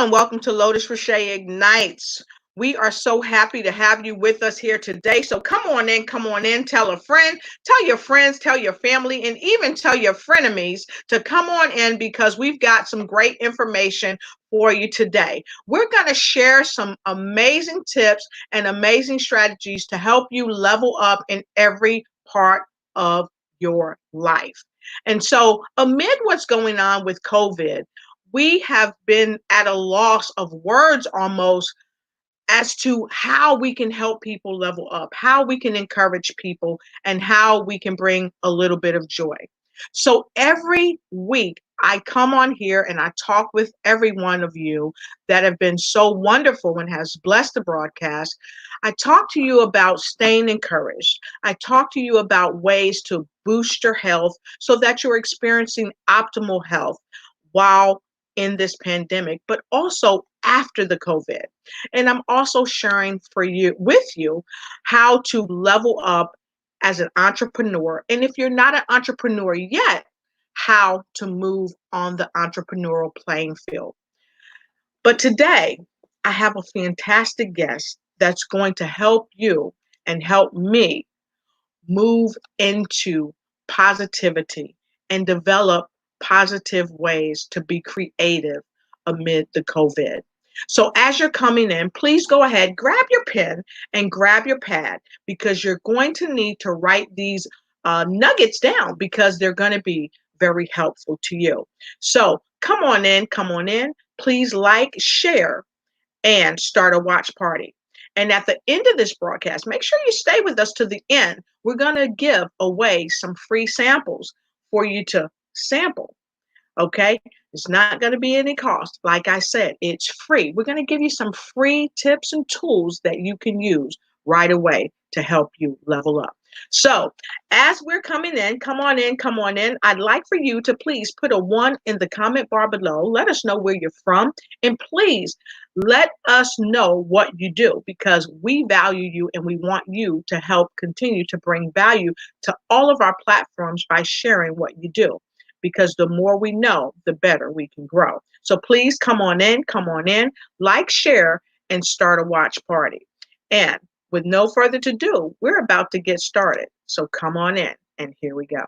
and welcome to Lotus Riche Ignites. We are so happy to have you with us here today. So come on in, tell a friend, tell your friends, tell your family, and even tell your frenemies to come on in because we've got some great information for you today. We're going to share some amazing tips and amazing strategies to help you level up in every part of your life. And so amid what's going on with COVID, we have been at a loss of words almost as to how we can help people level up, how we can encourage people, and how we can bring a little bit of joy. So every week, I come on here and I talk with every one of you that have been so wonderful and has blessed the broadcast. I talk to you about staying encouraged. I talk to you about ways to boost your health so that you're experiencing optimal health while in this pandemic, but also after the COVID. And I'm also sharing with you how to level up as an entrepreneur. And if you're not an entrepreneur yet, how to move on the entrepreneurial playing field. But today, I have a fantastic guest that's going to help you and help me move into positivity and develop positive ways to be creative amid the COVID. So as you're coming in, please go ahead, grab your pen and grab your pad because you're going to need to write these nuggets down because they're going to be very helpful to you. So come on in. Please like, share, and start a watch party. And at the end of this broadcast, make sure you stay with us to the end. We're going to give away some free samples for you to sample. Okay? It's not going to be any cost. Like I said, it's free. We're going to give you some free tips and tools that you can use right away to help you level up. So as we're coming in, come on in. I'd like for you to please put a 1 in the comment bar below. Let us know where you're from. And please let us know what you do because we value you and we want you to help continue to bring value to all of our platforms by sharing what you do. Because the more we know, the better we can grow. So please come on in, like, share, and start a watch party. And with no further ado, we're about to get started. So come on in, and here we go.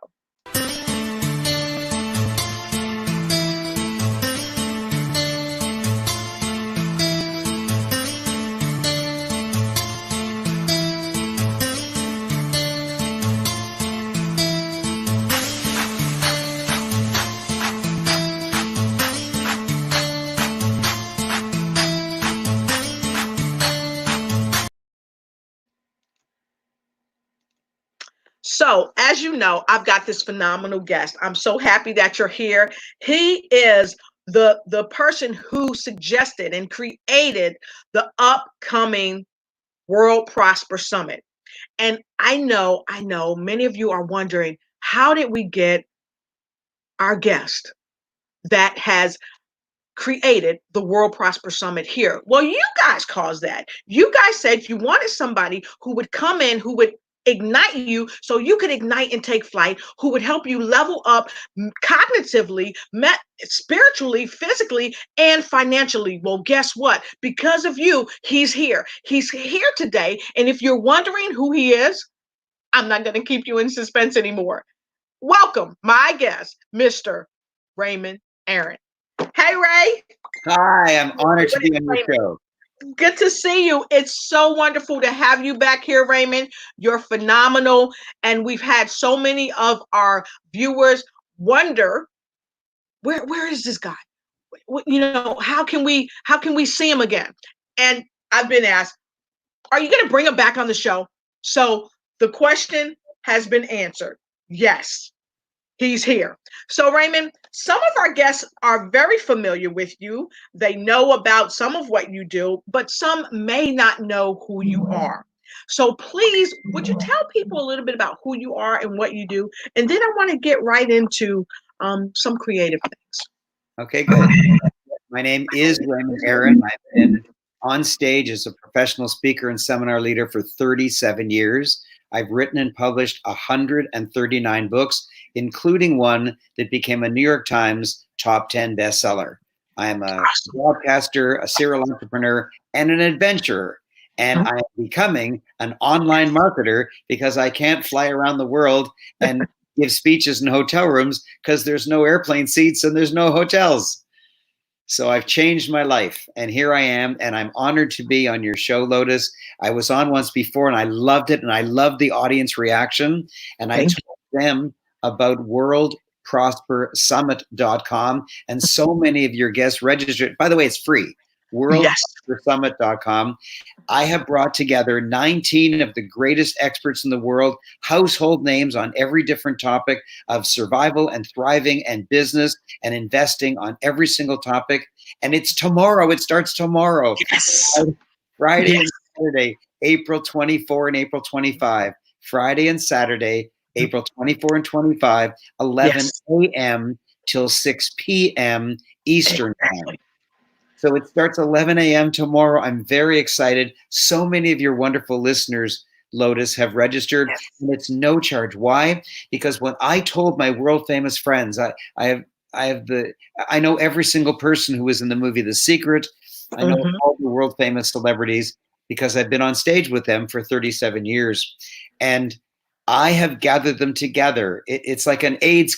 So, as you know, I've got this phenomenal guest. I'm so happy that you're here. He is the person who suggested and created the upcoming World Prosper Summit. And I know many of you are wondering, how did we get our guest that has created the World Prosper Summit here? Well, you guys caused that. You guys said you wanted somebody who would come in, who would ignite you so you could ignite and take flight, who would help you level up cognitively, spiritually, physically, and financially. Well, guess what? Because of you, he's here. He's here today. And if you're wondering who he is, I'm not going to keep you in suspense anymore. Welcome, my guest, Mr. Raymond Aaron. Hey, Ray. Hi, I'm honored to be on your show. Good to see you. It's so wonderful to have you back here, Raymond. You're phenomenal. And we've had so many of our viewers wonder, where is this guy? How can we see him again? And I've been asked, are you going to bring him back on the show? So the question has been answered. Yes. He's here. So, Raymond, some of our guests are very familiar with you. They know about some of what you do, but some may not know who you are. So please, would you tell people a little bit about who you are and what you do? And then I want to get right into some creative things. Okay, good. My name is Raymond Aaron. I've been on stage as a professional speaker and seminar leader for 37 years. I've written and published 139 books, including one that became a New York Times top 10 bestseller. I'm a Awesome. broadcaster, a serial entrepreneur, and an adventurer. And I am becoming an online marketer because I can't fly around the world and give speeches in hotel rooms because there's no airplane seats and there's no hotels. So I've changed my life, and here I am, and I'm honored to be on your show, Lotus. I was on once before, and I loved it, and I loved the audience reaction, and I told them about worldprospersummit.com, and so many of your guests registered. By the way, it's free, worldprospersummit.com. I have brought together 19 of the greatest experts in the world, household names on every different topic of survival and thriving and business and investing on every single topic. And it's tomorrow. It starts tomorrow. Yes. Friday and Saturday, April 24 and April 25. Friday and Saturday, April 24 and 25, 11 a.m. till 6 p.m. Eastern time. So it starts 11 a.m. tomorrow. I'm very excited. So many of your wonderful listeners, Lotus, have registered, and it's no charge. Why? Because when I told my world famous friends, I know every single person who was in the movie The Secret. I know all the world famous celebrities because I've been on stage with them for 37 years, and I have gathered them together. It's like an AIDS,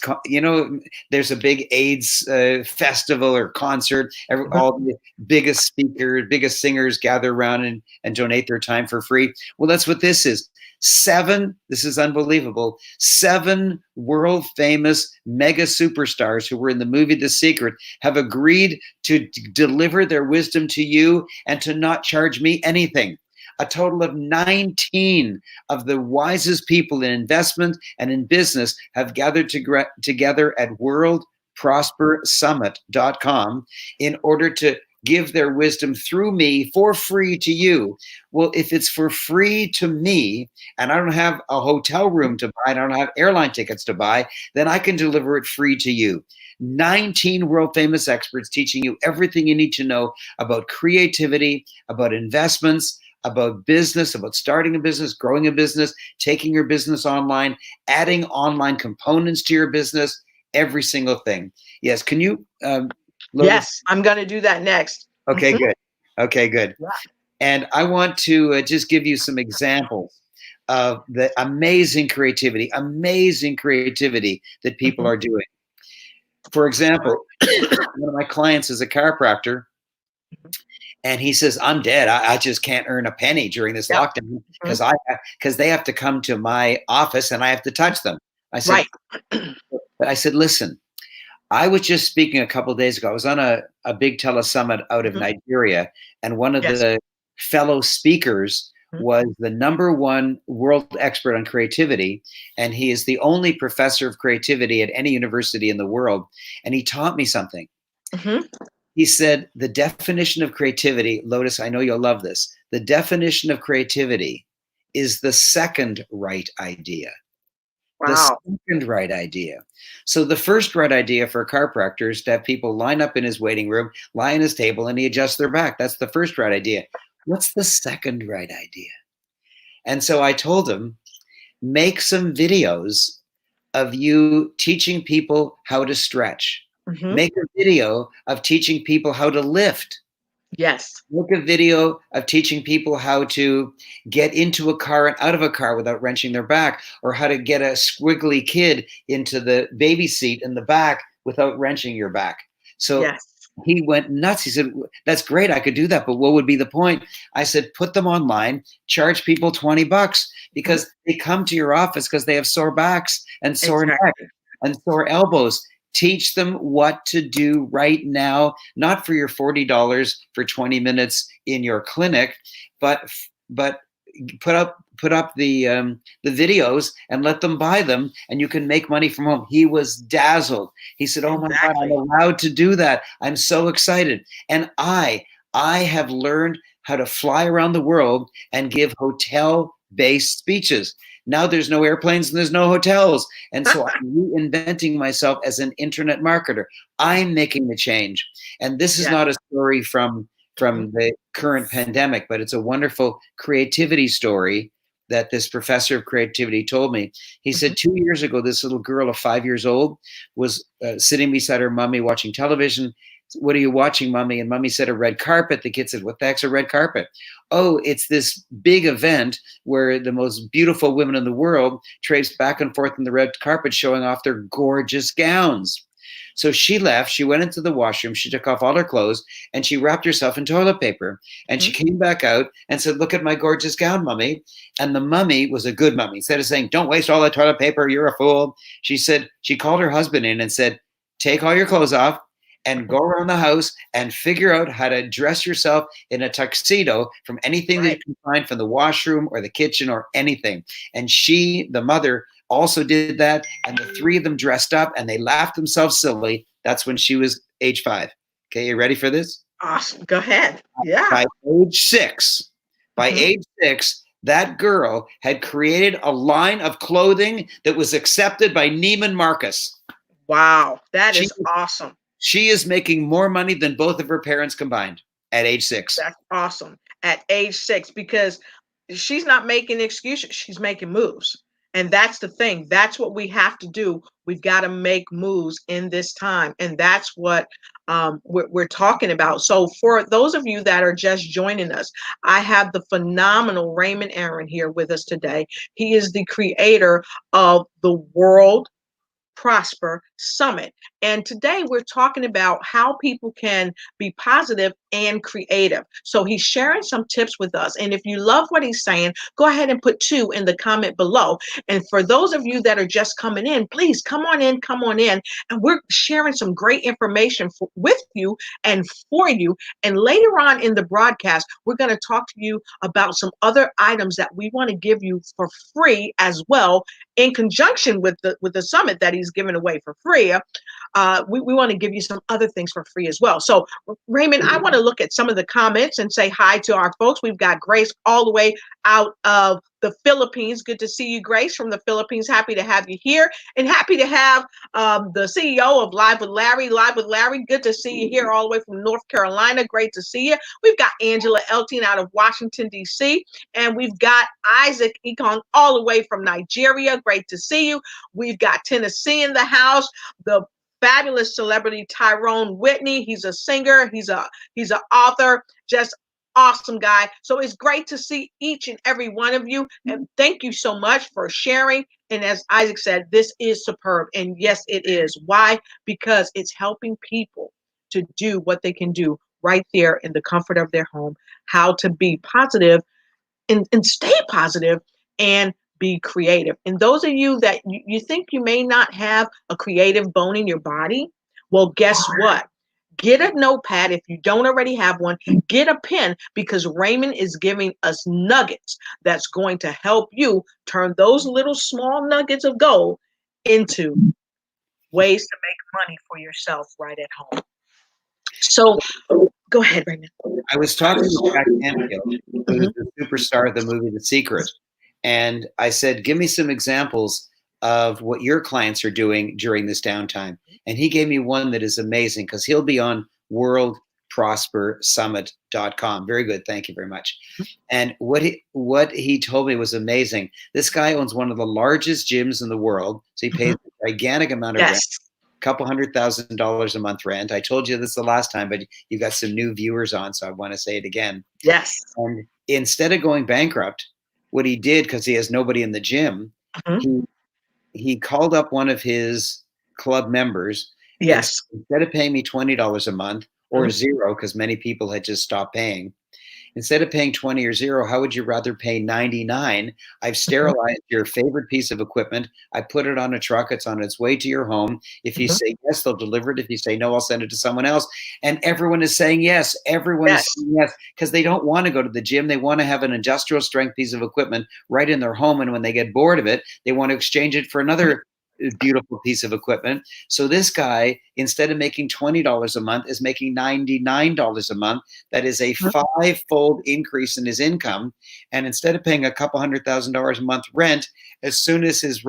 there's a big AIDS festival or concert. All the biggest speakers, biggest singers gather around and donate their time for free. Well, that's what this is. This is unbelievable. 7 world famous mega superstars who were in the movie The Secret have agreed to deliver their wisdom to you and to not charge me anything. A total of 19 of the wisest people in investment and in business have gathered together at worldprospersummit.com in order to give their wisdom through me for free to you. Well, if it's for free to me and I don't have a hotel room to buy, I don't have airline tickets to buy, then I can deliver it free to you. 19 world famous experts teaching you everything you need to know about creativity, about investments, about business, about starting a business, growing a business, taking your business online, adding online components to your business, every single thing. Yes. Can you? Yes, I'm going to do that next. Okay, good. Okay, good. Yeah. And I want to just give you some examples of the amazing creativity that people are doing. For example, one of my clients is a chiropractor. And he says, I'm dead. I just can't earn a penny during this lockdown because they have to come to my office and I have to touch them. I said, but I said, listen, I was just speaking a couple of days ago. I was on a big telesummit out of Nigeria, and one of the fellow speakers was the #1 world expert on creativity, and he is the only professor of creativity at any university in the world. And he taught me something. He said, the definition of creativity, Lotus, I know you'll love this. The definition of creativity is the second right idea. Wow. The second right idea. So the first right idea for a chiropractor is to have people line up in his waiting room, lie on his table, and he adjusts their back. That's the first right idea. What's the second right idea? And so I told him, make some videos of you teaching people how to stretch. Make a video of teaching people how to lift. Yes. Make a video of teaching people how to get into a car and out of a car without wrenching their back, or how to get a squiggly kid into the baby seat in the back without wrenching your back. So he went nuts. He said, that's great. I could do that. But what would be the point? I said, put them online, charge people $20 because they come to your office because they have sore backs and sore neck and sore elbows. Teach them what to do right now, not for your $40 for 20 minutes in your clinic, but put up the videos and let them buy them, and you can make money from home. He was dazzled. He said, "Oh my God, I'm allowed to do that. I'm so excited." And I have learned how to fly around the world and give hotel-based speeches. Now there's no airplanes and there's no hotels. And so I'm reinventing myself as an internet marketer. I'm making the change. And this is not a story from the current pandemic, but it's a wonderful creativity story that this professor of creativity told me. He said 2 years ago, this little girl of 5 years old was sitting beside her mommy watching television. What are you watching, Mommy? And Mommy said, a red carpet. The kid said, what the heck's a red carpet? Oh, it's this big event where the most beautiful women in the world traipse back and forth on the red carpet showing off their gorgeous gowns. So she left, she went into the washroom, she took off all her clothes, and she wrapped herself in toilet paper. And she came back out and said, look at my gorgeous gown, Mummy. And the mummy was a good mummy. Instead of saying, don't waste all that toilet paper, you're a fool, she said, she called her husband in and said, take all your clothes off and go around the house and figure out how to dress yourself in a tuxedo from anything that you can find from the washroom or the kitchen or anything. And she, the mother, also did that. And the three of them dressed up and they laughed themselves silly. That's when she was age 5. Okay, you ready for this? Awesome. Go ahead. Yeah. By age 6, that girl had created a line of clothing that was accepted by Neiman Marcus. Wow. That is awesome. She is making more money than both of her parents combined at age 6. That's awesome. At age 6, because she's not making excuses. She's making moves. And that's the thing. That's what we have to do. We've got to make moves in this time. And that's what we're talking about. So for those of you that are just joining us, I have the phenomenal Raymond Aaron here with us today. He is the creator of the World Prosper Summit. And today we're talking about how people can be positive and creative. So he's sharing some tips with us. And if you love what he's saying, go ahead and put 2 in the comment below. And for those of you that are just coming in, please come on in. And we're sharing some great information with you and for you. And later on in the broadcast, we're going to talk to you about some other items that we want to give you for free as well, in conjunction with the summit that he's giving away for free. We want to give you some other things for free as well. So Raymond, I want to look at some of the comments and say hi to our folks. We've got Grace all the way out of the Philippines. Good to see you, Grace, from the Philippines. Happy to have you here, and happy to have the CEO of Live with Larry. Good to see you here all the way from North Carolina. Great to see you. We've got Angela Eltine out of Washington, D.C., and we've got Isaac Ekong all the way from Nigeria. Great to see you. We've got Tennessee in the house. The fabulous celebrity Tyrone Whitney. He's a singer. He's an author. Just awesome guy. So it's great to see each and every one of you. And thank you so much for sharing. And as Isaac said, this is superb. And yes, it is. Why? Because it's helping people to do what they can do right there in the comfort of their home, how to be positive and stay positive and be creative. And those of you that you think you may not have a creative bone in your body, well, guess what? Get a notepad. If you don't already have one, get a pen, because Raymond is giving us nuggets that's going to help you turn those little small nuggets of gold into ways to make money for yourself right at home. So go ahead, Raymond. I was talking to Jack Canfield, who's the superstar of the movie The Secret. And I said, give me some examples of what your clients are doing during this downtime. And he gave me one that is amazing, because he'll be on worldprospersummit.com. Very good. Thank you very much. And what he told me was amazing. This guy owns one of the largest gyms in the world. So he pays a gigantic amount of rent, a couple $100,000 a month rent. I told you this the last time, but you got some new viewers on, so I want to say it again. Yes. And instead of going bankrupt, what he did, because he has nobody in the gym, he called up one of his club members. Yes. Instead of paying me $20 a month or zero, because many people had just stopped paying, instead of paying 20 or zero, how would you rather pay 99? I've sterilized your favorite piece of equipment. I put it on a truck. It's on its way to your home. If you say yes, they'll deliver it. If you say no, I'll send it to someone else. And everyone is saying yes. Everyone is saying yes, because they don't want to go to the gym. They want to have an industrial strength piece of equipment right in their home. And when they get bored of it, they want to exchange it for another beautiful piece of equipment. So this guy, instead of making $20 a month, is making $99 a month. That is a 5-fold increase in his income. And instead of paying a couple $100,000 a month rent, as soon as his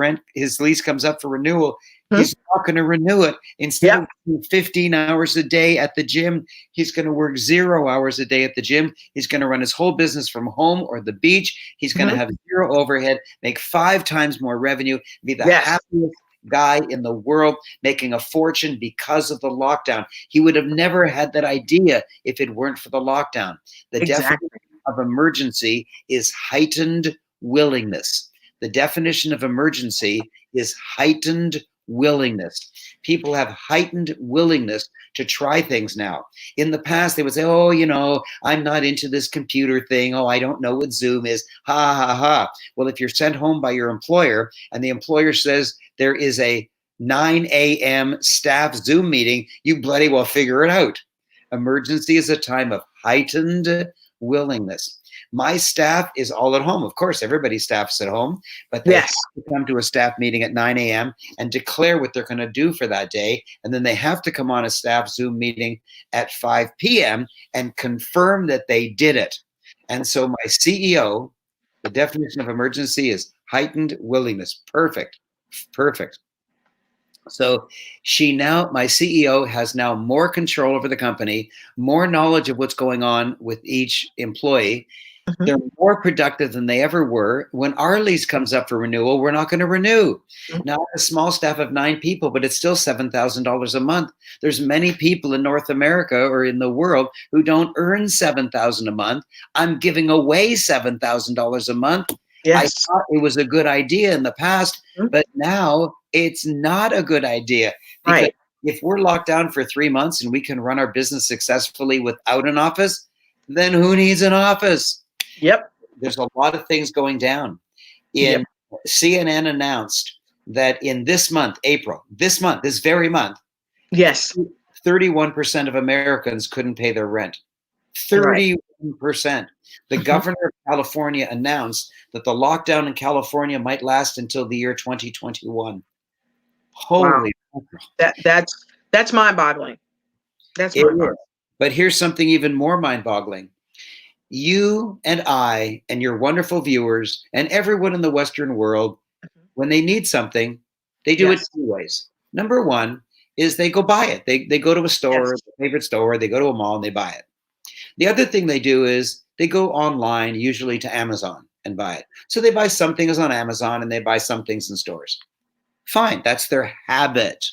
lease comes up for renewal, he's not going to renew it. Instead of working 15 hours a day at the gym, he's going to work 0 hours a day at the gym. He's going to run his whole business from home or the beach. He's going to have 0 overhead, make 5 times more revenue, be the happiest guy in the world making a fortune because of the lockdown. He would have never had that idea if it weren't for the lockdown. The definition of emergency is heightened willingness. The definition of emergency is heightened willingness. People have heightened willingness to try things now. In the past, they would say, oh, you know, I'm not into this computer thing. Oh, I don't know what Zoom is. Ha, ha, ha. Well, if you're sent home by your employer and the employer says there is a 9 a.m. staff Zoom meeting, you bloody well figure it out. Emergency is a time of heightened willingness. My staff is all at home. Of course, everybody's staff is at home, but they have to come to a staff meeting at 9 a.m. and declare what they're going to do for that day. And then they have to come on a staff Zoom meeting at 5 p.m. and confirm that they did it. And so my CEO, the definition of emergency is heightened willingness. Perfect. Perfect. So my CEO has now more control over the company, more knowledge of what's going on with each employee. Mm-hmm. They're more productive than they ever were. When our lease comes up for renewal, we're not going to renew. Mm-hmm. Now, a small staff of 9 people, but it's still $7,000 a month. There's many people in North America or in the world who don't earn $7,000 a month. I'm giving away $7,000 a month. Yes. I thought it was a good idea in the past, but now it's not a good idea. Because if we're locked down for 3 months and we can run our business successfully without an office, then who needs an office? Yep. There's a lot of things going down. CNN announced that in this month, April, this very month, yes, 31% of Americans couldn't pay their rent. 31%. The governor of California announced that the lockdown in California might last until the year 2021. Holy wow. That's mind-boggling. That's mind-boggling. But here's something even more mind-boggling. You and I and your wonderful viewers and everyone in the Western world, when they need something, they do it 2 ways. Number one is they go buy it. They go to a store, their favorite store, they go to a mall and they buy it. The other thing they do is they go online, usually to Amazon, and buy it. So they buy some things on Amazon and they buy some things in stores. Fine, that's their habit.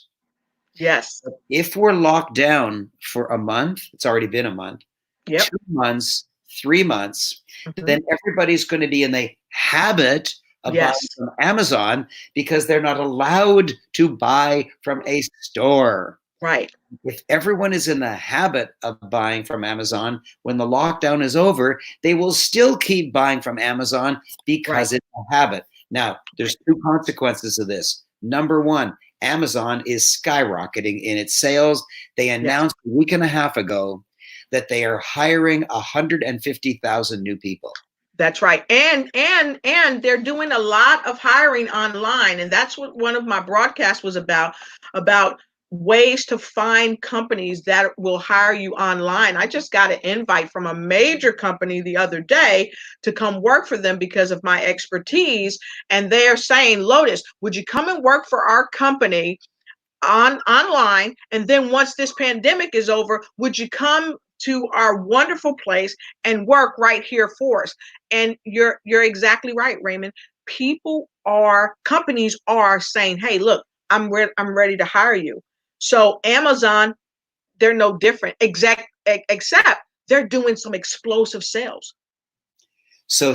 Yes. But if we're locked down for a month, it's already been a month, 2 months, 3 months, then everybody's going to be in the habit of buying from Amazon because they're not allowed to buy from a store. Right. If everyone is in the habit of buying from Amazon, when the lockdown is over, they will still keep buying from Amazon because it's a habit. Now, there's 2 consequences of this. Number one, Amazon is skyrocketing in its sales. They announced a week and a half ago that they are hiring 150,000 new people. That's right. And they're doing a lot of hiring online. And that's what one of my broadcasts was about ways to find companies that will hire you online. I just got an invite from a major company the other day to come work for them because of my expertise. And they're saying, Lotus, would you come and work for our company online? And then once this pandemic is over, would you come to our wonderful place and work right here for us? And you're exactly right, Raymond. Companies are saying, hey, look, I'm ready to hire you. So Amazon, they're no different, except they're doing some explosive sales. So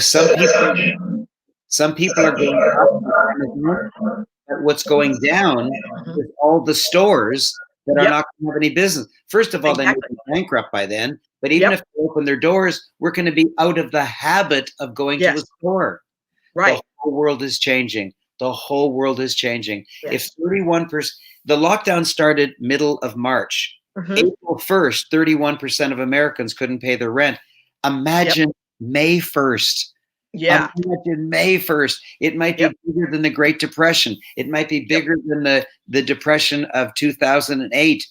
some people are going up. What's going down is all the stores that are not going to have any business. First of all, they may be bankrupt by then. But even if they open their doors, we're going to be out of the habit of going to the store. Right. The whole world is changing. The whole world is changing. Yes. If 31%, the lockdown started middle of March. April 1st, 31% of Americans couldn't pay their rent. Imagine May 1st. Yeah. Imagine May 1st. It might be bigger than the Great Depression. It might be bigger than the Depression of 2008.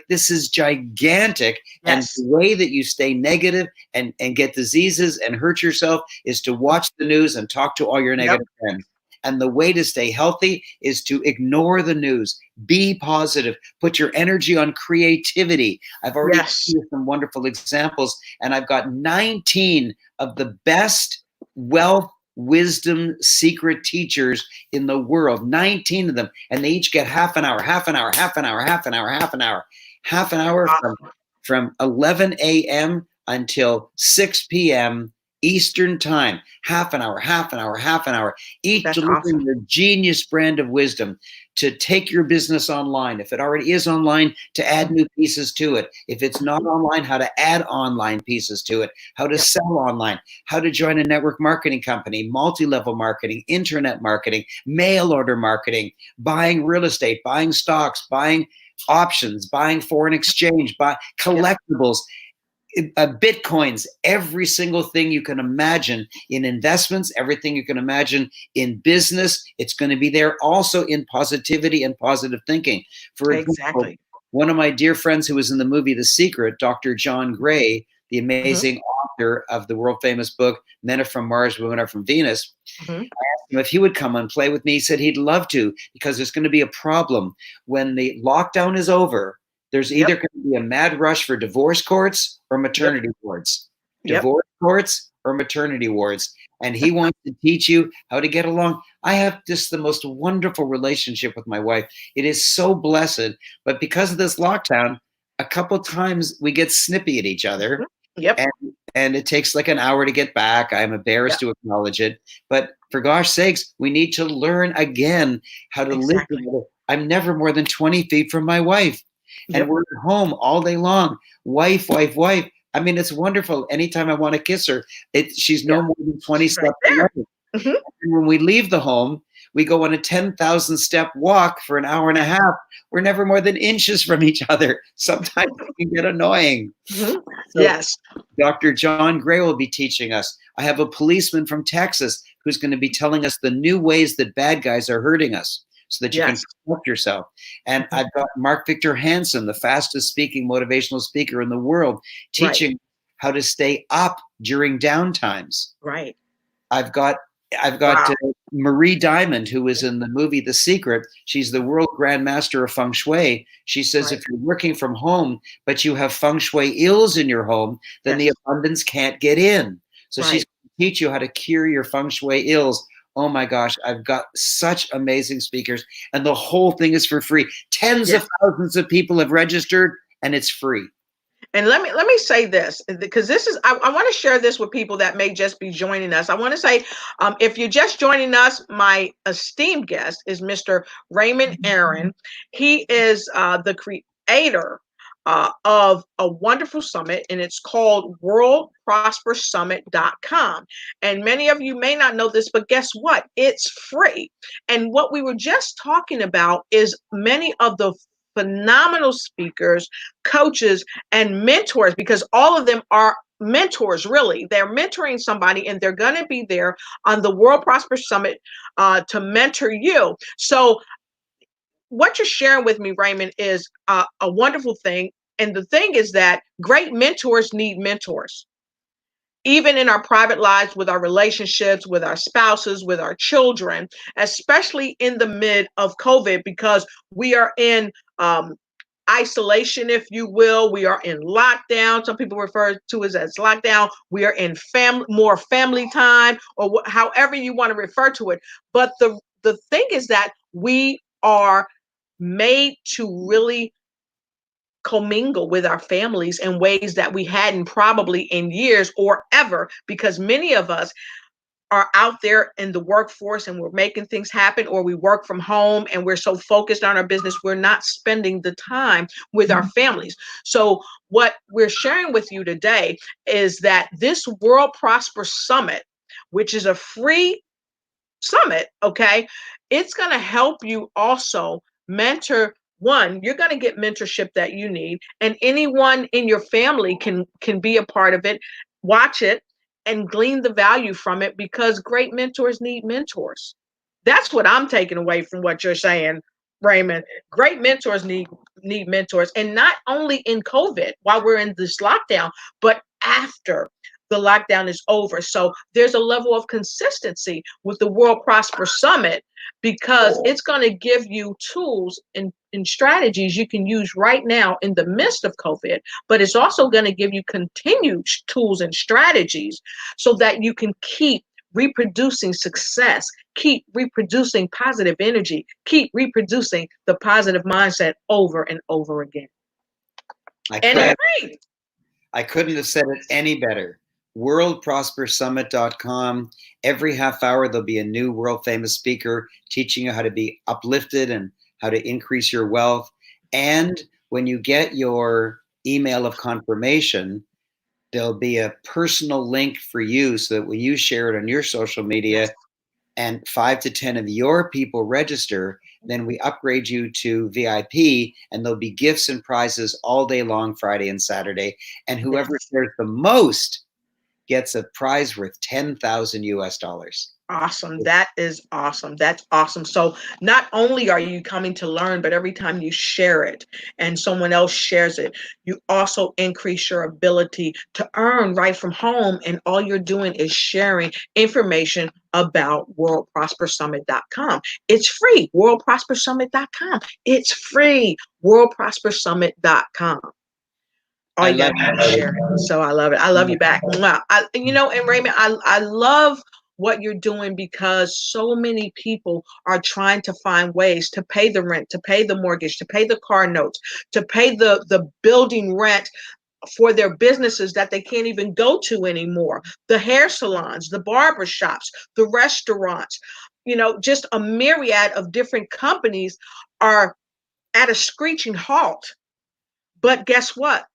This is gigantic. Yes. And the way that you stay negative and get diseases and hurt yourself is to watch the news and talk to all your negative friends. And the way to stay healthy is to ignore the news. Be positive. Put your energy on creativity. I've already given you some wonderful examples, and I've got 19 of the best wealth wisdom secret teachers in the world, 19 of them, and they each get half an hour, half an hour, half an hour, half an hour, half an hour, half an hour from 11 a.m. until 6 p.m. Eastern time, half an hour, half an hour, half an hour, each delivering the genius brand of wisdom to take your business online. If it already is online, to add new pieces to it. If it's not online, how to add online pieces to it, how to sell online, how to join a network marketing company, multi-level marketing, internet marketing, mail order marketing, buying real estate, buying stocks, buying options, buying foreign exchange, buy collectibles, Bitcoins, every single thing you can imagine in investments, everything you can imagine in business. It's going to be there also in positivity and positive thinking. For example, one of my dear friends who was in the movie The Secret, Dr. John Gray, the amazing author of the world famous book, Men Are From Mars, Women Are From Venus. I asked him if he would come and play with me. He said he'd love to, because there's going to be a problem when the lockdown is over. There's either going to be a mad rush for divorce courts or maternity wards. Divorce courts or maternity wards. And he wants to teach you how to get along. I have just the most wonderful relationship with my wife. It is so blessed. But because of this lockdown, a couple times we get snippy at each other. And it takes like an hour to get back. I'm embarrassed to acknowledge it. But for gosh sakes, we need to learn again how to live together. I'm never more than 20 feet from my wife. And we're at home all day long. Wife, wife, wife. I mean, it's wonderful. Anytime I want to kiss her, she's no more than 20 steps away. And when we leave the home, we go on a 10,000 step walk for an hour and a half. We're never more than inches from each other. Sometimes it can get annoying. So Dr. John Gray will be teaching us. I have a policeman from Texas who's going to be telling us the new ways that bad guys are hurting us, so that you can protect yourself. And I've got Mark Victor Hansen, the fastest speaking motivational speaker in the world, teaching how to stay up during downtimes. I've got Marie Diamond, who was in the movie The Secret. She's the world grandmaster of feng shui. She says if you're working from home, but you have feng shui ills in your home, then the abundance can't get in. So she's going to teach you how to cure your feng shui ills. Oh my gosh, I've got such amazing speakers, and the whole thing is for free. Tens of thousands of people have registered, and it's free. And let me say this, because this is, I want to share this with people that may just be joining us. I want to say, if you're just joining us, my esteemed guest is Mr. Raymond Aaron. He is the creator of a wonderful summit, and it's called worldprospersummit.com. And many of you may not know this, but guess what? It's free. And what we were just talking about is many of the phenomenal speakers, coaches, and mentors, because all of them are mentors, really. They're mentoring somebody, and they're going to be there on the World Prosper Summit to mentor you. So what you're sharing with me, Raymond, is a wonderful thing. And the thing is that great mentors need mentors. Even in our private lives, with our relationships, with our spouses, with our children, especially in the mid of COVID, because we are in isolation, if you will. We are in lockdown. Some people refer to it as lockdown. We are in more family time, or however you want to refer to it. But the thing is that we are made to really commingle with our families in ways that we hadn't probably in years or ever, because many of us are out there in the workforce and we're making things happen, or we work from home and we're so focused on our business, we're not spending the time with our families. So what we're sharing with you today is that this World Prosper Summit, which is a free summit, okay, it's going to help you also mentor. One, you're going to get mentorship that you need, and anyone in your family can be a part of it. Watch it and glean the value from it, because great mentors need mentors. That's what I'm taking away from what you're saying, Raymond. Great mentors need mentors, and not only in COVID while we're in this lockdown, but after the lockdown is over. So there's a level of consistency with the World Prosper Summit, because it's going to give you tools and strategies you can use right now in the midst of COVID, but it's also going to give you continued tools and strategies so that you can keep reproducing success. Keep reproducing positive energy. Keep reproducing the positive mindset over and over again. And it's great. I couldn't have said it any better. WorldProsperSummit.com. Every half hour, there'll be a new world famous speaker teaching you how to be uplifted and how to increase your wealth. And when you get your email of confirmation, there'll be a personal link for you so that when you share it on your social media and 5 to 10 of your people register, then we upgrade you to VIP, and there'll be gifts and prizes all day long, Friday and Saturday. And whoever shares the most gets a prize worth 10,000 US dollars. Awesome. That is awesome. That's awesome. So not only are you coming to learn, but every time you share it and someone else shares it, you also increase your ability to earn right from home. And all you're doing is sharing information about worldprospersummit.com. It's free. Worldprospersummit.com. It's free. Worldprospersummit.com. All you gotta do is share it. So I love it. I love you back. Wow. And Raymond, I love what you're doing, because so many people are trying to find ways to pay the rent, to pay the mortgage, to pay the car notes, to pay the building rent for their businesses that they can't even go to anymore. The hair salons, the barber shops, the restaurants, just a myriad of different companies are at a screeching halt. But guess what?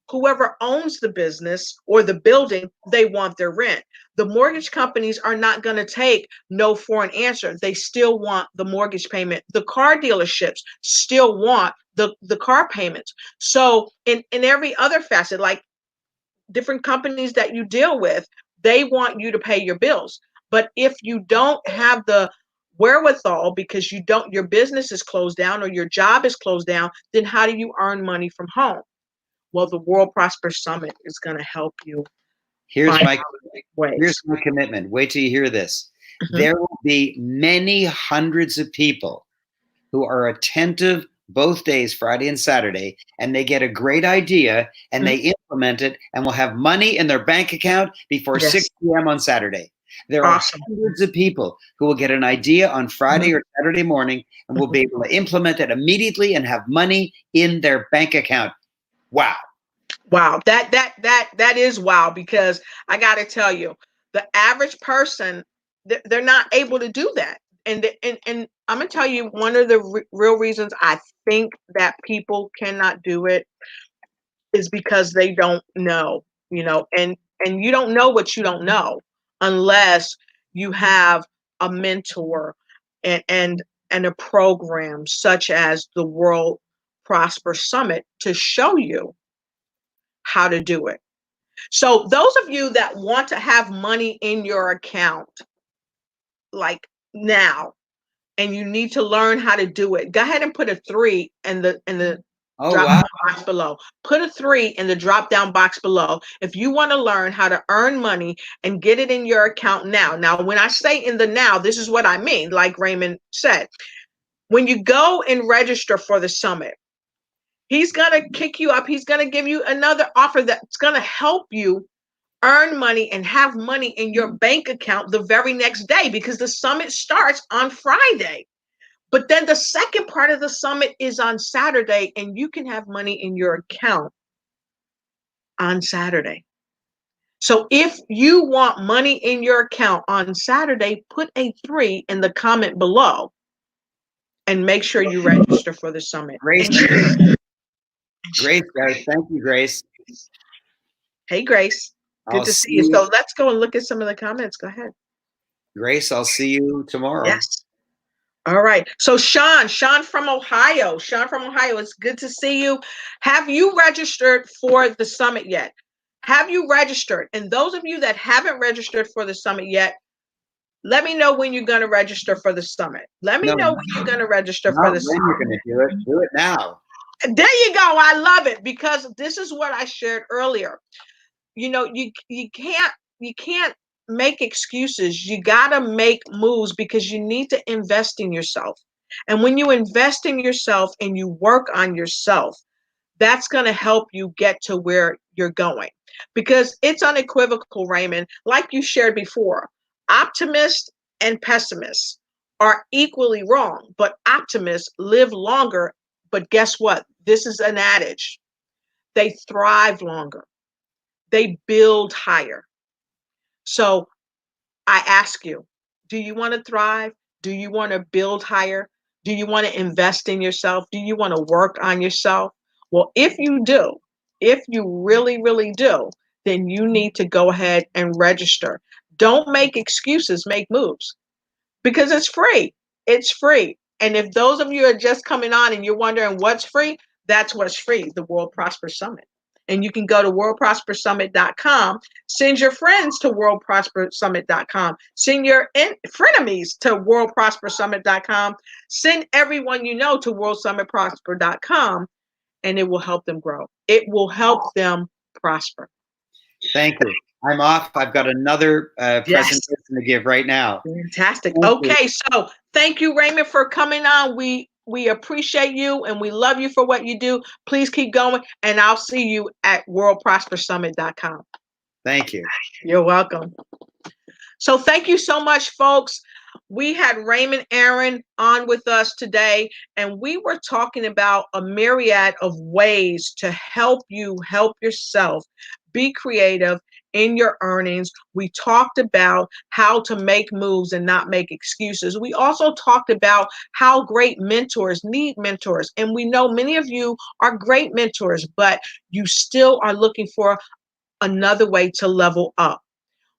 Whoever owns the business or the building, they want their rent. The mortgage companies are not going to take no for an answer. They still want the mortgage payment. The car dealerships still want the car payments. So in every other facet, like different companies that you deal with, they want you to pay your bills. But if you don't have the wherewithal, because your business is closed down or your job is closed down, then how do you earn money from home? Well, the World Prosper Summit is going to help you. Here's my commitment. Wait till you hear this. Mm-hmm. There will be many hundreds of people who are attentive both days, Friday and Saturday, and they get a great idea and mm-hmm. they implement it and will have money in their bank account before 6 p.m. on Saturday. There are hundreds of people who will get an idea on Friday mm-hmm. or Saturday morning and will be able to implement it immediately and have money in their bank account. Wow. Wow. That is wow, because I got to tell you, the average person, they're not able to do that. And I'm going to tell you one of the real reasons I think that people cannot do it is because they don't know, and you don't know what you don't know unless you have a mentor and a program such as the World Prosper Summit to show you how to do it. So those of you that want to have money in your account, like now, and you need to learn how to do it, go ahead and put a 3 in the drop down box below. Put a 3 in the drop down box below if you want to learn how to earn money and get it in your account now. Now, when I say in the now, this is what I mean. Like Raymond said, when you go and register for the summit, he's going to kick you up. He's going to give you another offer that's going to help you earn money and have money in your bank account the very next day, because the summit starts on Friday. But then the second part of the summit is on Saturday, and you can have money in your account on Saturday. So if you want money in your account on Saturday, put a 3 in the comment below and make sure you register for the summit. Grace, guys. Thank you, Grace. Hey, Grace. Good to see you. So let's go and look at some of the comments. Go ahead. Grace, I'll see you tomorrow. Yes. All right. So Sean from Ohio. It's good to see you. Have you registered for the summit yet? Have you registered? And those of you that haven't registered for the summit yet, let me know when you're going to register for the summit. Let me know when you're going to register for the summit. You're going to do it. Do it now. There you go. I love it, because this is what I shared earlier. You can't make excuses. You got to make moves, because you need to invest in yourself. And when you invest in yourself and you work on yourself, that's going to help you get to where you're going, because it's unequivocal, Raymond, like you shared before. Optimists and pessimists are equally wrong, but optimists live longer. But guess what? This is an adage. They thrive longer. They build higher. So I ask you, do you want to thrive? Do you want to build higher? Do you want to invest in yourself? Do you want to work on yourself? Well, if you do, if you really, really do, then you need to go ahead and register. Don't make excuses, make moves because it's free. It's free. And if those of you are just coming on and you're wondering what's free, that's what's free, the World Prosper Summit. And you can go to worldprospersummit.com, send your friends to worldprospersummit.com, send your frenemies to worldprospersummit.com, send everyone you know to worldsummitprosper.com, and it will help them grow. It will help them prosper. Thank you. I'm off. I've got another presentation to give right now. Fantastic. Okay, so thank you, Raymond, for coming on. We appreciate you and we love you for what you do. Please keep going, and I'll see you at worldprospersummit.com. Thank you. You're welcome. So thank you so much, folks. We had Raymond Aaron on with us today, and we were talking about a myriad of ways to help you help yourself be creative in your earnings. We talked about how to make moves and not make excuses. We also talked about how great mentors need mentors. And we know many of you are great mentors, but you still are looking for another way to level up.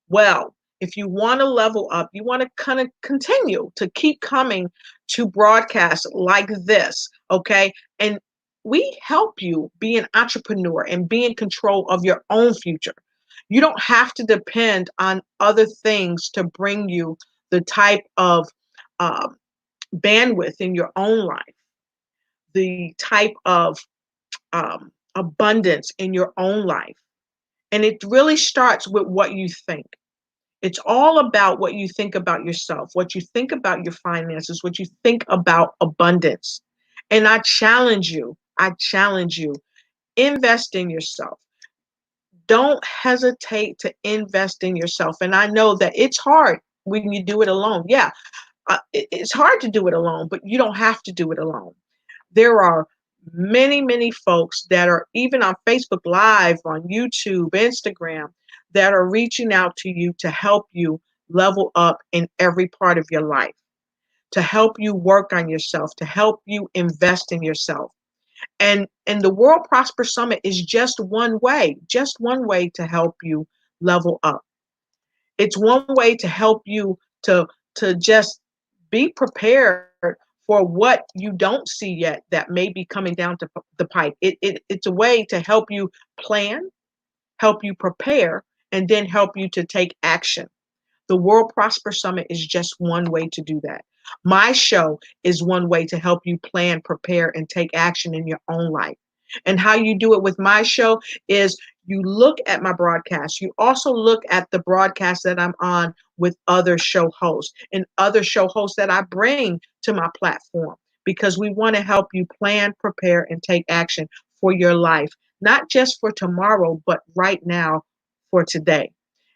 Well, if you want to level up, you want to kind of continue to keep coming to broadcasts like this, okay? And we help you be an entrepreneur and be in control of your own future. You don't have to depend on other things to bring you the type of bandwidth in your own life, the type of abundance in your own life. And it really starts with what you think. It's all about what you think about yourself, what you think about your finances, what you think about abundance. And I challenge you, invest in yourself. Don't hesitate to invest in yourself. And I know that it's hard when you do it alone. Yeah, it's hard to do it alone, but you don't have to do it alone. There are many, many folks that are even on Facebook Live, on YouTube, Instagram, that are reaching out to you to help you level up in every part of your life, to help you work on yourself, to help you invest in yourself. And the World Prosper Summit is just one way to help you level up. It's one way to help you to just be prepared for what you don't see yet that may be coming down to the pipe. It's a way to help you plan, help you prepare, and then help you to take action. The World Prosper Summit is just one way to do that. My show is one way to help you plan, prepare, and take action in your own life. And how you do it with my show is you look at my broadcast. You also look at the broadcast that I'm on with other show hosts and other show hosts that I bring to my platform, because we want to help you plan, prepare, and take action for your life, not just for tomorrow, but right now for today.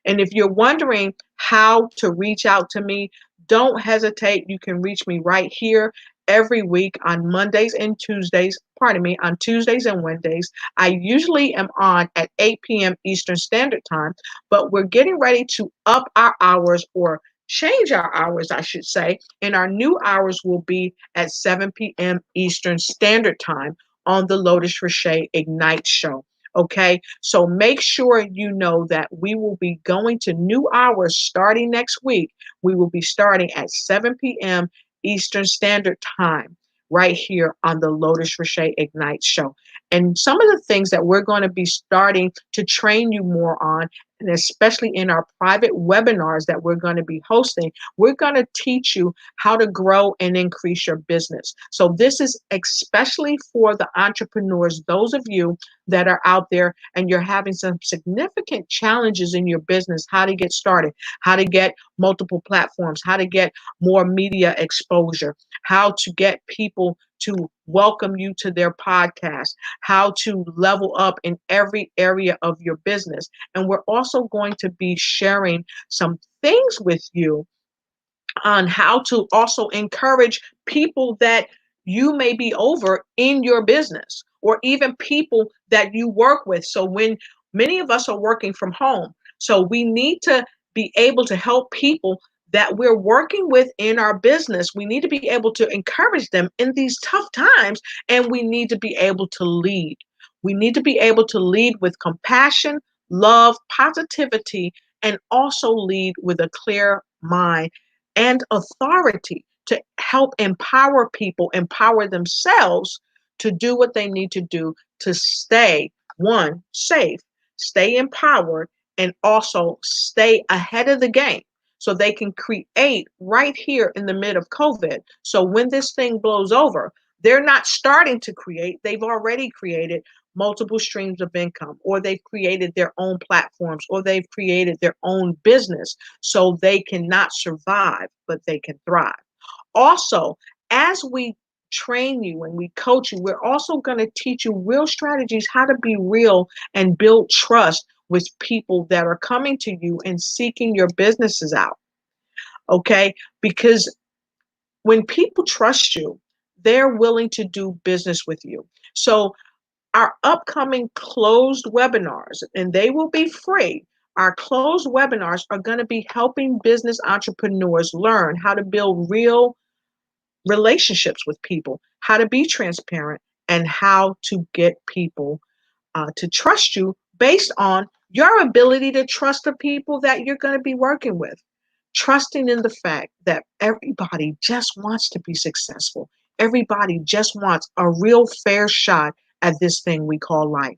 And if you're wondering how to reach out to me, don't hesitate. You can reach me right here every week on Mondays and Tuesdays, on Tuesdays and Wednesdays. I usually am on at 8 p.m. Eastern Standard Time, but we're getting ready to up our hours, or change our hours, I should say, and our new hours will be at 7 p.m. Eastern Standard Time on the Lotus Riche Ignite show. Okay, so make sure you know that we will be going to new hours starting next week. We will be starting at 7 p.m. Eastern Standard Time right here on the Lotus Riche Ignite show. And some of the things that we're going to be starting to train you more on, and especially in our private webinars that we're going to be hosting, we're going to teach you how to grow and increase your business. So this is especially for the entrepreneurs, those of you that are out there and you're having some significant challenges in your business, how to get started, how to get multiple platforms, how to get more media exposure, how to get people to welcome you to their podcast, how to level up in every area of your business. And we're also going to be sharing some things with you on how to also encourage people that you may be over in your business, or even people that you work with. So when many of us are working from home, so we need to be able to help people that we're working with in our business. We need to be able to encourage them in these tough times, and we need to be able to lead. We need to be able to lead with compassion, love, positivity, and also lead with a clear mind and authority to help empower people, empower themselves to do what they need to do to stay, one, safe, stay empowered, and also stay ahead of the game so they can create right here in the mid of COVID. So when this thing blows over, they're not starting to create, they've already created multiple streams of income, or they've created their own platforms, or they've created their own business, so they cannot survive, but they can thrive. Also, as we train you and we coach you, we're also going to teach you real strategies, how to be real and build trust with people that are coming to you and seeking your businesses out. Okay? Because when people trust you, they're willing to do business with you. So our upcoming closed webinars, and they will be free. Our closed webinars are going to be helping business entrepreneurs learn how to build real relationships with people, how to be transparent, and how to get people to trust you based on your ability to trust the people that you're going to be working with. Trusting in the fact that everybody just wants to be successful. Everybody just wants a real fair shot at this thing we call life.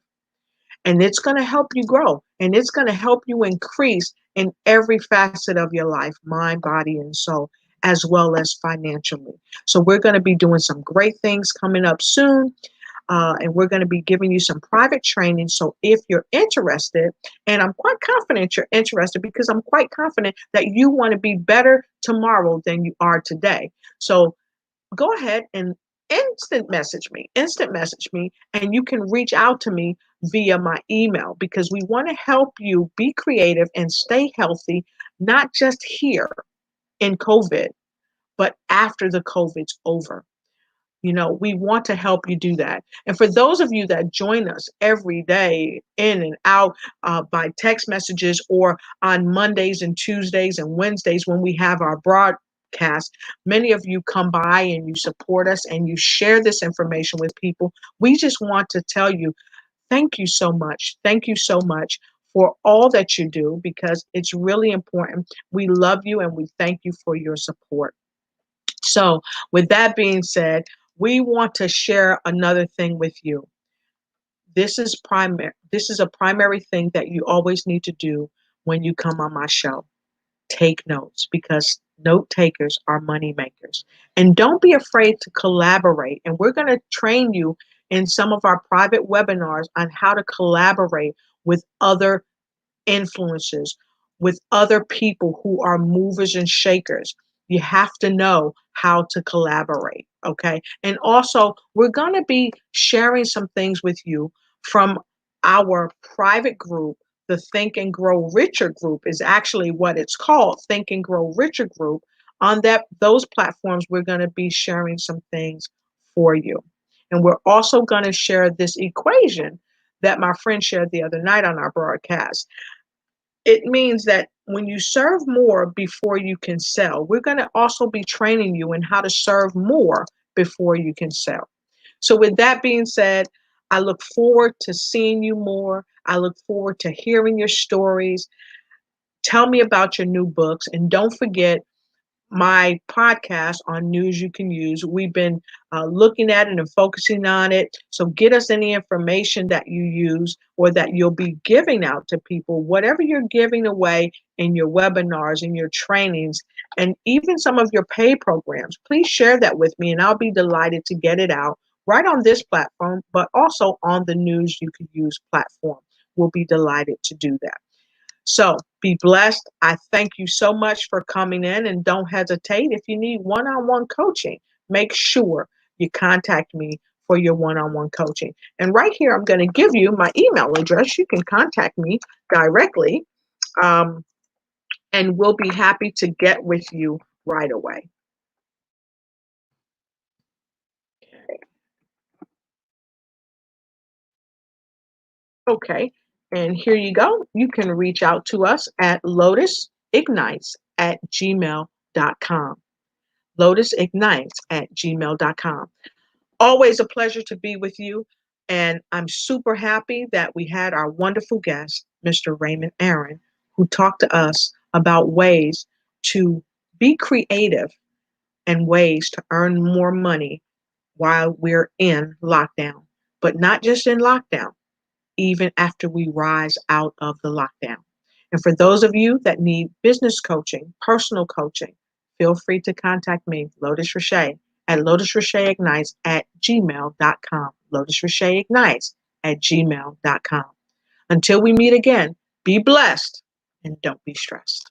And it's going to help you grow, and it's going to help you increase in every facet of your life, mind, body, and soul, as well as financially. So we're going to be doing some great things coming up soon. And we're going to be giving you some private training. So if you're interested, and I'm quite confident you're interested, because I'm quite confident that you want to be better tomorrow than you are today. So go ahead and instant message me, and you can reach out to me via my email, because we want to help you be creative and stay healthy, not just here in COVID, but after the COVID's over. You know, we want to help you do that. And for those of you that join us every day in and out by text messages, or on Mondays and Tuesdays and Wednesdays when we have our broadcast, many of you come by and you support us and you share this information with people. We just want to tell you, thank you so much. Thank you so much for all that you do, because it's really important. We love you and we thank you for your support. So with that being said, we want to share another thing with you. This is primary. This is a primary thing that you always need to do when you come on my show. Take notes, because note takers are money makers. And don't be afraid to collaborate. And we're going to train you in some of our private webinars on how to collaborate with other influencers, with other people who are movers and shakers. You have to know how to collaborate, okay? And also, we're going to be sharing some things with you from our private group. The Think and Grow Richer group is actually what it's called, Think and Grow Richer group. On those platforms, we're going to be sharing some things for you. And we're also going to share this equation that my friend shared the other night on our broadcast. It means that when you serve more before you can sell, we're going to also be training you in how to serve more before you can sell. So with that being said, I look forward to seeing you more. I look forward to hearing your stories. Tell me about your new books, and don't forget my podcast on news you can use. We've been looking at it and focusing on it. So get us any information that you use or that you'll be giving out to people, whatever you're giving away in your webinars, in your trainings, and even some of your pay programs. Please share that with me, and I'll be delighted to get it out right on this platform, but also on the News You Can Use platform. We'll be delighted to do that. So be blessed. I thank you so much for coming in, and don't hesitate. If you need one-on-one coaching, make sure you contact me for your one-on-one coaching. And right here, I'm going to give you my email address. You can contact me directly, and we'll be happy to get with you right away. Okay, and here you go. You can reach out to us at lotusricheignites@gmail.com. lotusricheignites@gmail.com. Always a pleasure to be with you. And I'm super happy that we had our wonderful guest, Mr. Raymond Aaron, who talked to us about ways to be creative and ways to earn more money while we're in lockdown, but not just in lockdown, even after we rise out of the lockdown. And for those of you that need business coaching, personal coaching, feel free to contact me, Lotus Riché, at lotusricheignites@gmail.com. lotusricheignites@gmail.com. Until we meet again, be blessed and don't be stressed.